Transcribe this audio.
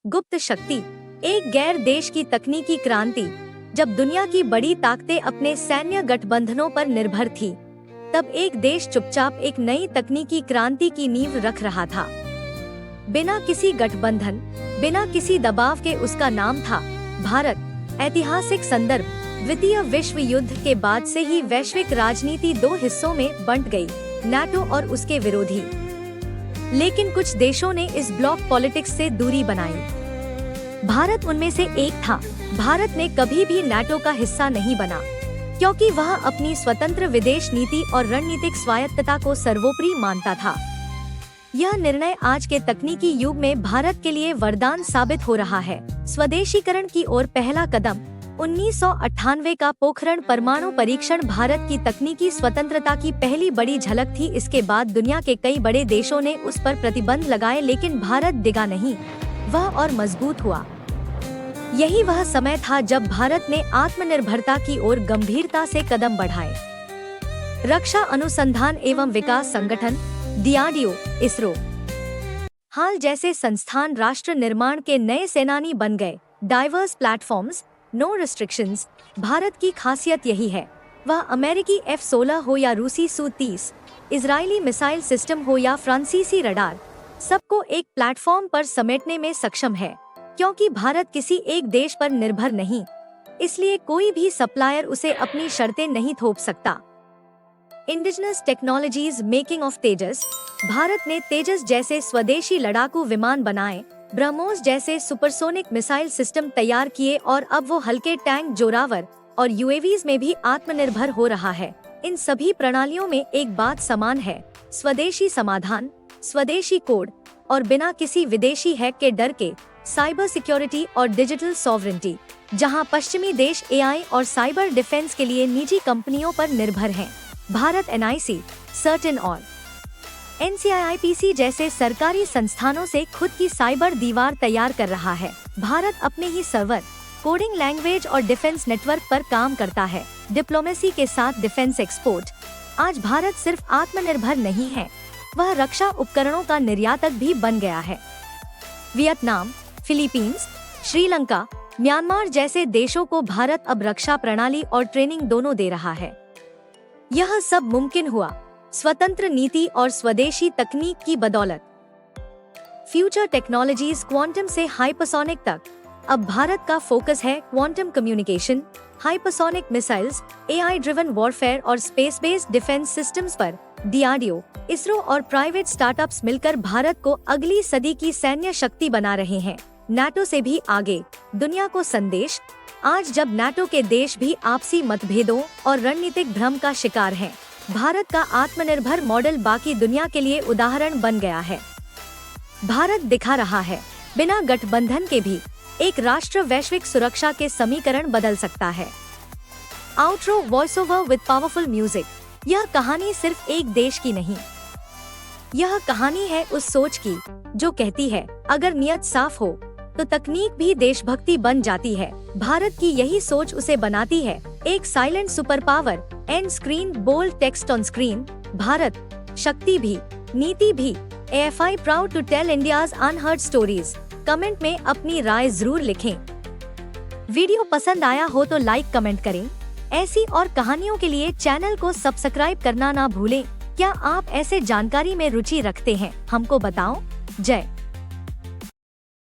गुप्त शक्ति, एक गैर देश की तकनीकी क्रांति। जब दुनिया की बड़ी ताकतें अपने सैन्य गठबंधनों पर निर्भर थी, तब एक देश चुपचाप एक नई तकनीकी क्रांति की नींव रख रहा था। बिना किसी गठबंधन, बिना किसी दबाव के उसका नाम था भारत। ऐतिहासिक संदर्भ, द्वितीय विश्व युद्ध के बाद से ही वैश्विक राजनीति दो हिस्सों में बंट गई, नाटो और उसके विरोधी। लेकिन कुछ देशों ने इस ब्लॉक पॉलिटिक्स से दूरी बनाई। भारत उनमें से एक था। भारत ने कभी भी नाटो का हिस्सा नहीं बना, क्योंकि वह अपनी स्वतंत्र विदेश नीति और रणनीतिक स्वायत्तता को सर्वोपरि मानता था। यह निर्णय आज के तकनीकी युग में भारत के लिए वरदान साबित हो रहा है। स्वदेशीकरण की ओर पहला कदम 1998 का पोखरण परमाणु परीक्षण भारत की तकनीकी स्वतंत्रता की पहली बड़ी झलक थी। इसके बाद दुनिया के कई बड़े देशों ने उस पर प्रतिबंध लगाए, लेकिन भारत डिगा नहीं, वह और मजबूत हुआ। यही वह समय था जब भारत ने आत्मनिर्भरता की ओर गंभीरता से कदम बढ़ाए। रक्षा अनुसंधान एवं विकास संगठन DRDO, इसरो, हाल जैसे संस्थान राष्ट्र निर्माण के नए सेनानी बन गए। Diverse platforms, no restrictions. Bharat की खासियत यही है। वह अमेरिकी F-16 हो या रूसी Su-30, इजरायली मिसाइल सिस्टम हो या फ्रांसीसी रडार, सबको एक प्लेटफॉर्म पर समेटने में सक्षम है। क्योंकि भारत किसी एक देश पर निर्भर नहीं, इसलिए कोई भी सप्लायर उसे अपनी शर्तें नहीं थोप सकता। इंडिजिनस टेक्नोलॉजीज मेकिंग ऑफ तेजस। भारत ने तेजस जैसे स्वदेशी लड़ाकू विमान बनाए, ब्रह्मोस जैसे सुपरसोनिक मिसाइल सिस्टम तैयार किए और अब वो हल्के टैंक, जोरावर और UAVs में भी आत्मनिर्भर हो रहा है। इन सभी प्रणालियों में एक बात समान है, स्वदेशी समाधान, स्वदेशी कोड और बिना किसी विदेशी हैक के डर के साइबर सिक्योरिटी और डिजिटल सॉवरेंटी। जहां पश्चिमी देश AI और साइबर डिफेंस के लिए निजी कंपनियों पर निर्भर हैं, भारत NIC, सर्टेन और NCIIPC जैसे सरकारी संस्थानों से खुद की साइबर दीवार तैयार कर रहा है। भारत अपने ही सर्वर, कोडिंग लैंग्वेज और डिफेंस नेटवर्क पर काम करता है। डिप्लोमेसी के साथ डिफेंस एक्सपोर्ट। आज भारत सिर्फ आत्मनिर्भर नहीं है, वह रक्षा उपकरणों का निर्यातक भी बन गया है। वियतनाम, फिलीपींस, श्रीलंका, म्यांमार जैसे देशों को भारत अब रक्षा प्रणाली और ट्रेनिंग दोनों दे रहा है। यह सब मुमकिन हुआ स्वतंत्र नीति और स्वदेशी तकनीक की बदौलत। फ्यूचर टेक्नोलॉजीज, क्वांटम से हाइपरसोनिक तक। अब भारत का फोकस है quantum communication, hypersonic missiles, AI driven warfare और स्पेस बेस्ड डिफेंस सिस्टम्स पर। DRDO, इसरो और प्राइवेट स्टार्टअप्स मिलकर भारत को अगली सदी की सैन्य शक्ति बना रहे हैं। नाटो से भी आगे। दुनिया को संदेश, आज जब नाटो के देश भी आपसी मतभेदों और रणनीतिक भ्रम का शिकार हैं, भारत का आत्मनिर्भर मॉडल बाकी दुनिया के लिए उदाहरण बन गया है। भारत दिखा रहा है, बिना गठबंधन के भी एक राष्ट्र वैश्विक सुरक्षा के समीकरण बदल सकता है। Outro voice over with powerful music. यह कहानी सिर्फ एक देश की नहीं, यह कहानी है उस सोच की जो कहती है, अगर नियत साफ हो तो तकनीक भी देशभक्ति बन जाती है। भारत की यही सोच उसे बनाती है एक silent super power. End screen, bold text on screen. Bharat, शक्ति भी, नीति भी। AFI proud to tell India's unheard stories. Comment में अपनी राय जरूर लिखें। वीडियो पसंद आया हो तो लाइक कमेंट करें। ऐसी और कहानियों के लिए चैनल को सब्सक्राइब करना ना भूलें। क्या आप ऐसे जानकारी में रुचि रखते हैं? हमको बताओ। जय